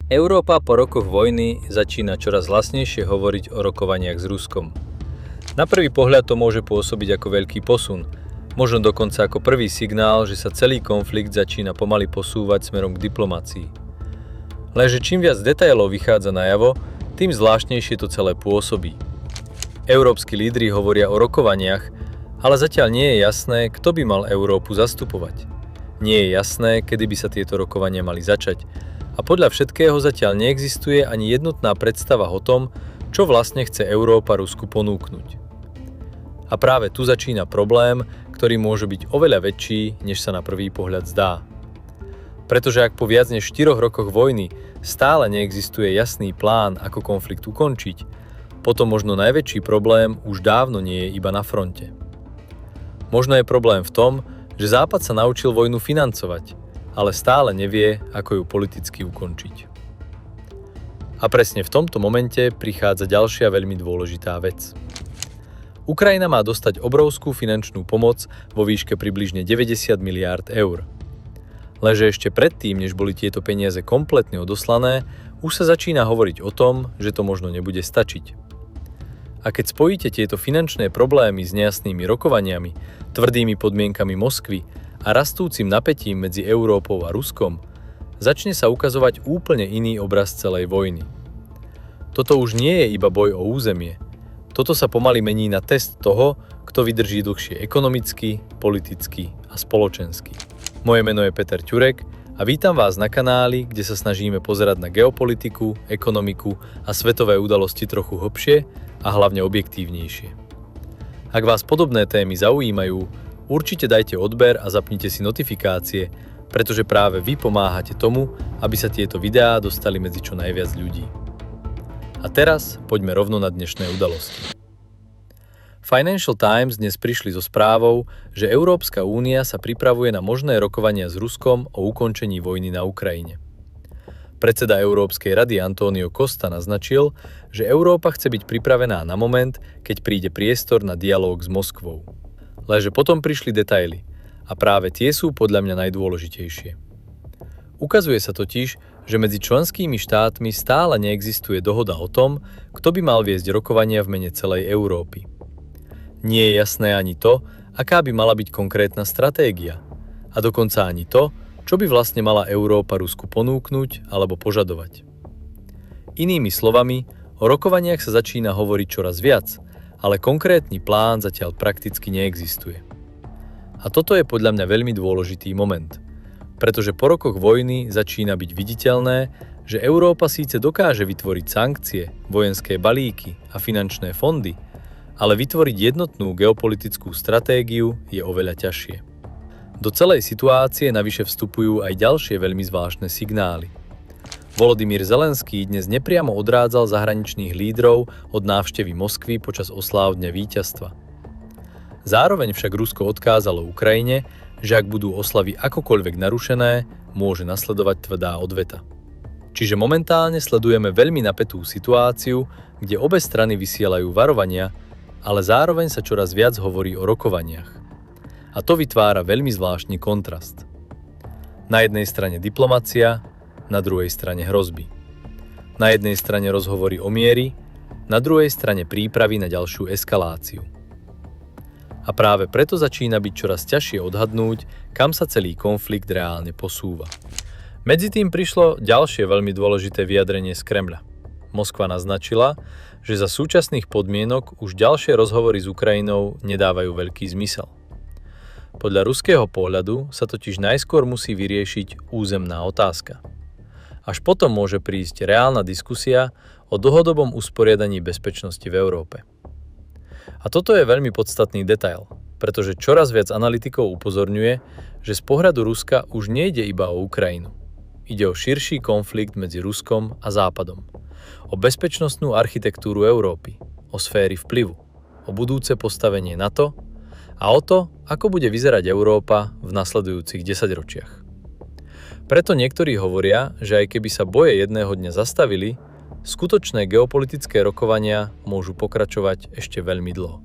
Európa po rokoch vojny začína čoraz hlasnejšie hovoriť o rokovaniach s Ruskom. Na prvý pohľad to môže pôsobiť ako veľký posun, možno dokonca ako prvý signál, že sa celý konflikt začína pomaly posúvať smerom k diplomácii. Lenže čím viac detailov vychádza najavo, tým zvláštnejšie to celé pôsobí. Európski lídri hovoria o rokovaniach, ale zatiaľ nie je jasné, kto by mal Európu zastupovať. Nie je jasné, kedy by sa tieto rokovania mali začať. A podľa všetkého zatiaľ neexistuje ani jednotná predstava o tom, čo vlastne chce Európa Rusku ponúknuť. A práve tu začína problém, ktorý môže byť oveľa väčší, než sa na prvý pohľad zdá. Pretože ak po viac než 4 rokoch vojny stále neexistuje jasný plán, ako konflikt ukončiť, potom možno najväčší problém už dávno nie je iba na fronte. Možno je problém v tom, že Západ sa naučil vojnu financovať, ale stále nevie, ako ju politicky ukončiť. A presne v tomto momente prichádza ďalšia veľmi dôležitá vec. Ukrajina má dostať obrovskú finančnú pomoc vo výške približne 90 miliárd eur. Lenže ešte predtým, než boli tieto peniaze kompletne odoslané, už sa začína hovoriť o tom, že to možno nebude stačiť. A keď spojíte tieto finančné problémy s nejasnými rokovaniami, tvrdými podmienkami Moskvy a rastúcim napätím medzi Európou a Ruskom, začne sa ukazovať úplne iný obraz celej vojny. Toto už nie je iba boj o územie. Toto sa pomaly mení na test toho, kto vydrží dlhšie ekonomicky, politicky a spoločensky. Moje meno je Peter Ťurek a vítam vás na kanáli, kde sa snažíme pozerať na geopolitiku, ekonomiku a svetové udalosti trochu hlbšie a hlavne objektívnejšie. Ak vás podobné témy zaujímajú, určite dajte odber a zapnite si notifikácie, pretože práve vy pomáhate tomu, aby sa tieto videá dostali medzi čo najviac ľudí. A teraz poďme rovno na dnešné udalosti. Financial Times dnes prišli so správou, že Európska únia sa pripravuje na možné rokovania s Ruskom o ukončení vojny na Ukrajine. Predseda Európskej rady Antonio Costa naznačil, že Európa chce byť pripravená na moment, keď príde priestor na dialóg s Moskvou. Lenže potom prišli detaily a práve tie sú podľa mňa najdôležitejšie. Ukazuje sa totiž, že medzi členskými štátmi stále neexistuje dohoda o tom, kto by mal viesť rokovania v mene celej Európy. Nie je jasné ani to, aká by mala byť konkrétna stratégia, a dokonca ani to, čo by vlastne mala Európa Rusku ponúknuť alebo požadovať. Inými slovami, o rokovaniach sa začína hovoriť čoraz viac, ale konkrétny plán zatiaľ prakticky neexistuje. A toto je podľa mňa veľmi dôležitý moment, pretože po rokoch vojny začína byť viditeľné, že Európa síce dokáže vytvoriť sankcie, vojenské balíky a finančné fondy, ale vytvoriť jednotnú geopolitickú stratégiu je oveľa ťažšie. Do celej situácie navyše vstupujú aj ďalšie veľmi zvláštne signály. Volodymyr Zelenský dnes nepriamo odrádzal zahraničných lídrov od návštevy Moskvy počas osláv Dňa víťazstva. Zároveň však Rusko odkázalo Ukrajine, že ak budú oslavy akokoľvek narušené, môže nasledovať tvrdá odveta. Čiže momentálne sledujeme veľmi napätú situáciu, kde obe strany vysielajú varovania, ale zároveň sa čoraz viac hovorí o rokovaniach. A to vytvára veľmi zvláštny kontrast. Na jednej strane diplomacia, na druhej strane hrozby. Na jednej strane rozhovory o mieri, na druhej strane prípravy na ďalšiu eskaláciu. A práve preto začína byť čoraz ťažšie odhadnúť, kam sa celý konflikt reálne posúva. Medzi tým prišlo ďalšie veľmi dôležité vyjadrenie z Kremľa. Moskva naznačila, že za súčasných podmienok už ďalšie rozhovory s Ukrajinou nedávajú veľký zmysel. Podľa ruského pohľadu sa totiž najskôr musí vyriešiť územná otázka. Až potom môže prísť reálna diskusia o dlhodobom usporiadaní bezpečnosti v Európe. A toto je veľmi podstatný detail, pretože čoraz viac analytikov upozorňuje, že z pohľadu Ruska už nejde iba o Ukrajinu. Ide o širší konflikt medzi Ruskom a Západom, o bezpečnostnú architektúru Európy, o sféry vplyvu, o budúce postavenie NATO a o to, ako bude vyzerať Európa v nasledujúcich 10 ročiach. Preto niektorí hovoria, že aj keby sa boje jedného dňa zastavili, skutočné geopolitické rokovania môžu pokračovať ešte veľmi dlho.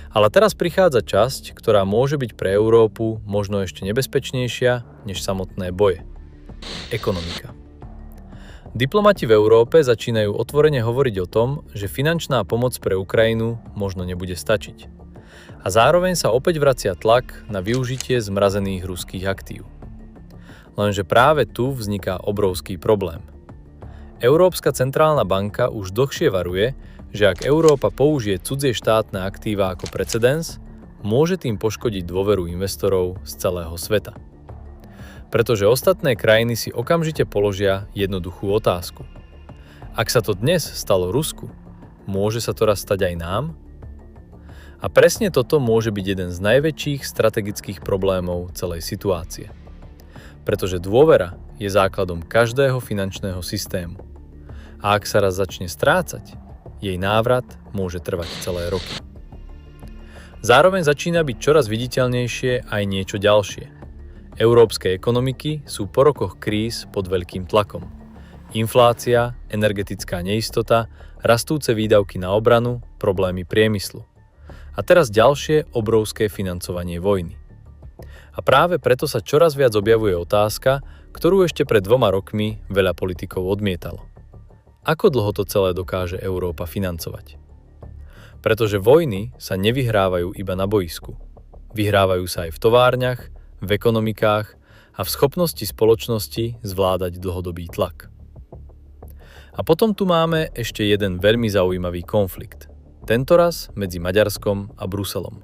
Ale teraz prichádza časť, ktorá môže byť pre Európu možno ešte nebezpečnejšia než samotné boje. Ekonomika. Diplomati v Európe začínajú otvorene hovoriť o tom, že finančná pomoc pre Ukrajinu možno nebude stačiť. A zároveň sa opäť vracia tlak na využitie zmrazených ruských aktív. Lenže práve tu vzniká obrovský problém. Európska centrálna banka už dlhšie varuje, že ak Európa použije cudzie štátne aktíva ako precedens, môže tým poškodiť dôveru investorov z celého sveta. Pretože ostatné krajiny si okamžite položia jednoduchú otázku. Ak sa to dnes stalo Rusku, môže sa to raz stať aj nám? A presne toto môže byť jeden z najväčších strategických problémov celej situácie. Pretože dôvera je základom každého finančného systému. A ak sa raz začne strácať, jej návrat môže trvať celé roky. Zároveň začína byť čoraz viditeľnejšie aj niečo ďalšie. Európske ekonomiky sú po rokoch kríz pod veľkým tlakom. Inflácia, energetická neistota, rastúce výdavky na obranu, problémy priemyslu. A teraz ďalšie obrovské financovanie vojny. A práve preto sa čoraz viac objavuje otázka, ktorú ešte pred 2 rokmi veľa politikov odmietalo. Ako dlho to celé dokáže Európa financovať? Pretože vojny sa nevyhrávajú iba na boisku. Vyhrávajú sa aj v továrniach, v ekonomikách a v schopnosti spoločnosti zvládať dlhodobý tlak. A potom tu máme ešte jeden veľmi zaujímavý konflikt. Tentoraz medzi Maďarskom a Bruselom.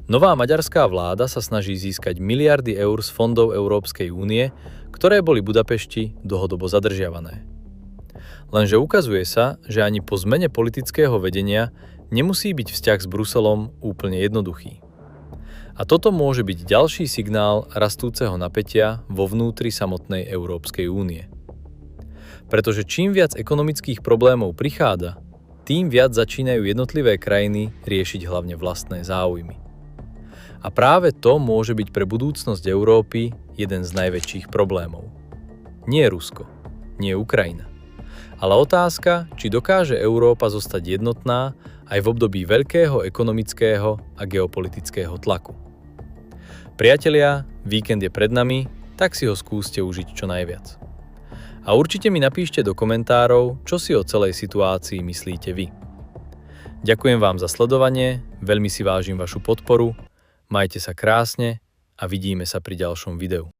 Nová maďarská vláda sa snaží získať miliardy eur z fondov Európskej únie, ktoré boli Budapešti dlhodobo zadržiavané. Lenže ukazuje sa, že ani po zmene politického vedenia nemusí byť vzťah s Bruselom úplne jednoduchý. A toto môže byť ďalší signál rastúceho napätia vo vnútri samotnej Európskej únie. Pretože čím viac ekonomických problémov prichádza, tým viac začínajú jednotlivé krajiny riešiť hlavne vlastné záujmy. A práve to môže byť pre budúcnosť Európy jeden z najväčších problémov. Nie Rusko, nie Ukrajina. Ale otázka, či dokáže Európa zostať jednotná aj v období veľkého ekonomického a geopolitického tlaku. Priatelia, víkend je pred nami, tak si ho skúste užiť čo najviac. A určite mi napíšte do komentárov, čo si o celej situácii myslíte vy. Ďakujem vám za sledovanie, veľmi si vážim vašu podporu, majte sa krásne a vidíme sa pri ďalšom videu.